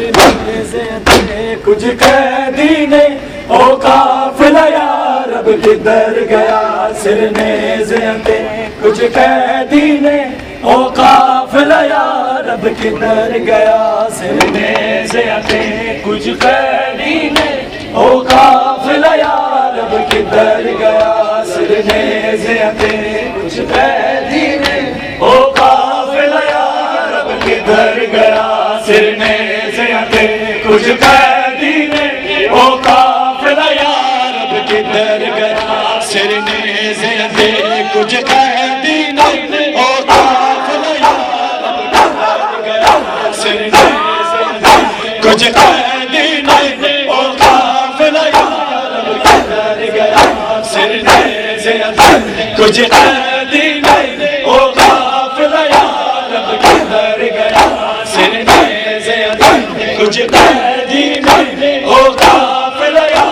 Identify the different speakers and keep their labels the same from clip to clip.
Speaker 1: سرنے سے کچھ قیدی نے او قافلہ یا رب کدھر گیا سرنے سے کچھ قیدی نے او قافلہ یا رب کدھر گیا سرنے سے کچھ قیدی نے او قافلہ یا رب کدھر گیا سرنے سے کچھ قیدی نے او قافلہ یا رب کدھر گیا سرنے سے کچھ قیدی نے او قافلہ یا رب کدھر گیا سرنے سے کچھ قیدی نے او قافلہ یا رب کدھر گیا سرنے سے کچھ قیدی نے او قافلہ یا رب کدھر گیا سرنے سے کچھ قیدی نے او قافلہ یا رب کدھر گیا سرنے سے کچھ قیدی نے او قافلہ یا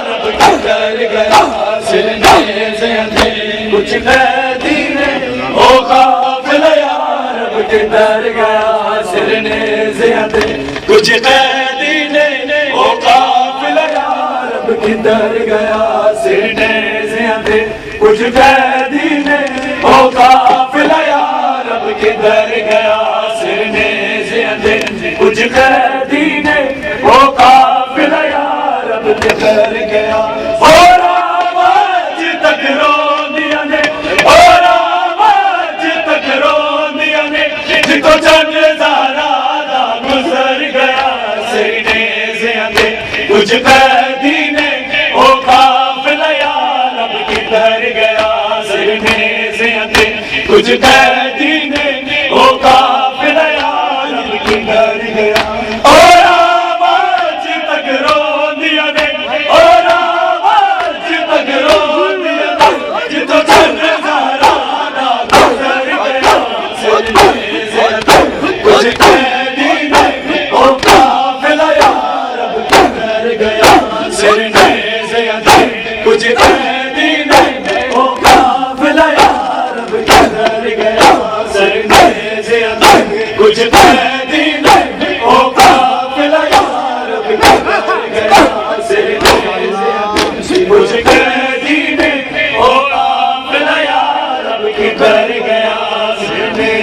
Speaker 1: رب کدھر گیا سرنے سے کچھ قیدی نے او قافلہ یا رب کدھر گیا سرنے سے کچھ قیدی نے او قافلہ یا رب کدھر گیا سرنے سے کچھ قیدی نے او قافلہ یا رب کدھر گیا سرنے سے کچھ قیدی نے او قافلہ یا رب کدھر گیا اور آواز تک رو دیا نے اور آواز تک رو دیا نے جتو چند زہرا دا گزر گیا سرنے سے کچھ قیدی نے او قافلہ یا رب کدھر گیا سرنے سے کچھ قیدی نے او قافلہ یا رب کدھر گیا اور آواز تک رو دیا نے اور آواز تک رو دیا نے جتو چند زہرا دا گزر گیا سرنے سے کچھ قیدی نے او قافلہ یا رب کدھر گیا سرنے سے کچھ قیدی نے او قافلہ یا رب کدھر گیا سرنے سے کچھ قیدی نے او قافلہ یا رب کدھر گیا سرنے سے کچھ قیدی نے او قافلہ یا رب کدھر گیا سرنے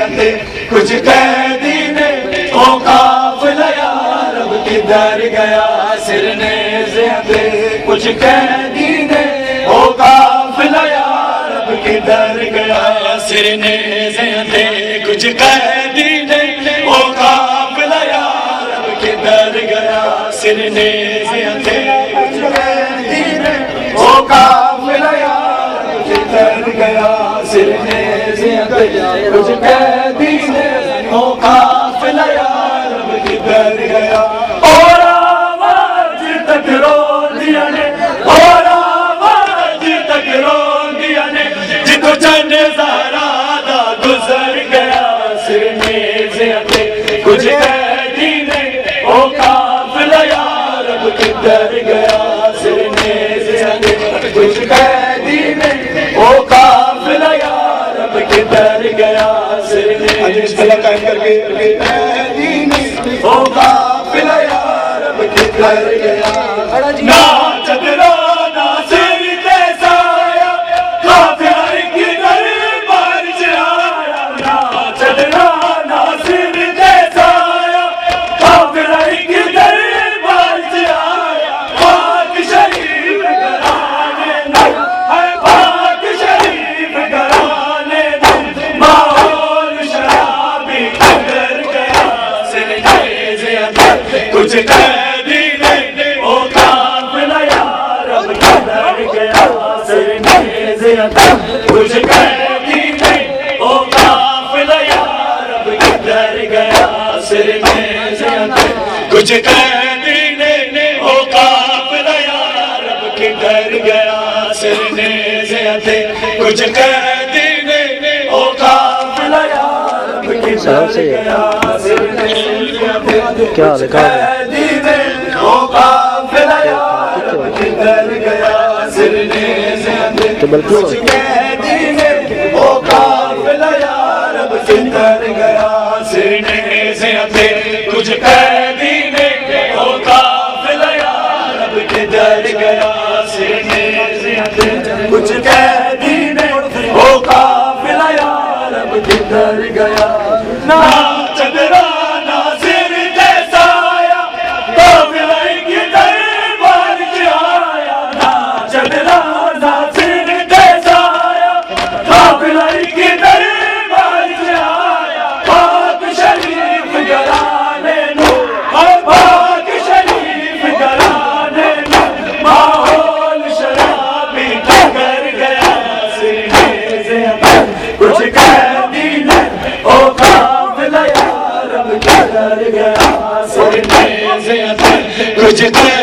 Speaker 1: سے کچھ قیدی نے او قافلہ یا رب کدھر گیا سرنے سے کچھ قیدی نے او قافلہ یا رب کدھر گیا سرنے سے کچھ قیدی نے او قافلہ یا رب کدھر گیا سرنے سے کچھ قیدی نے او قافلہ یا رب کدھر گیا سرنے سے کچھ قیدی نے او قافلہ یا رب کدھر گیا اور آواز تک رو دیا نے اور آواز تک رو دیا نے جتو چند زہرا دا گزر گیا سرنے سے کچھ قیدی نے او قافلہ یا رب کدھر گیا سرنے سے کچھ قیدی نے او قافلہ یا رب کدھر گیا سرنے سے قائم کر کے قیدی نے او قافلہ یا رب کدھر گیا نا چدرا نا سر کیسا آیا قافلہ کدھر بار چایا نا چدرا نا سر کیسا آیا قافلہ کدھر بار چایا پاک شریف گھرانے میں ہے پاک شریف گھرانے میں ماحول شرابی کدھر گیا سرنے سے کچھ قیدی نے او قافلہ یا رب کدھر گیا سرنے سے کچھ قیدی نے او قافلہ یا رب کدھر گیا سرنے سے کچھ قیدی نے او قافلہ یا رب کدھر گیا سرنے سے کچھ قیدی نے او قافلہ یا رب کدھر گیا سرنے سے
Speaker 2: کیا لکھا ہے
Speaker 1: قیدی نے او قافلہ یا رب کدھر گیا سرنے سے کچھ قیدی نے او قافلہ یا رب کدھر گیا سرنے سے کچھ قیدی کچھ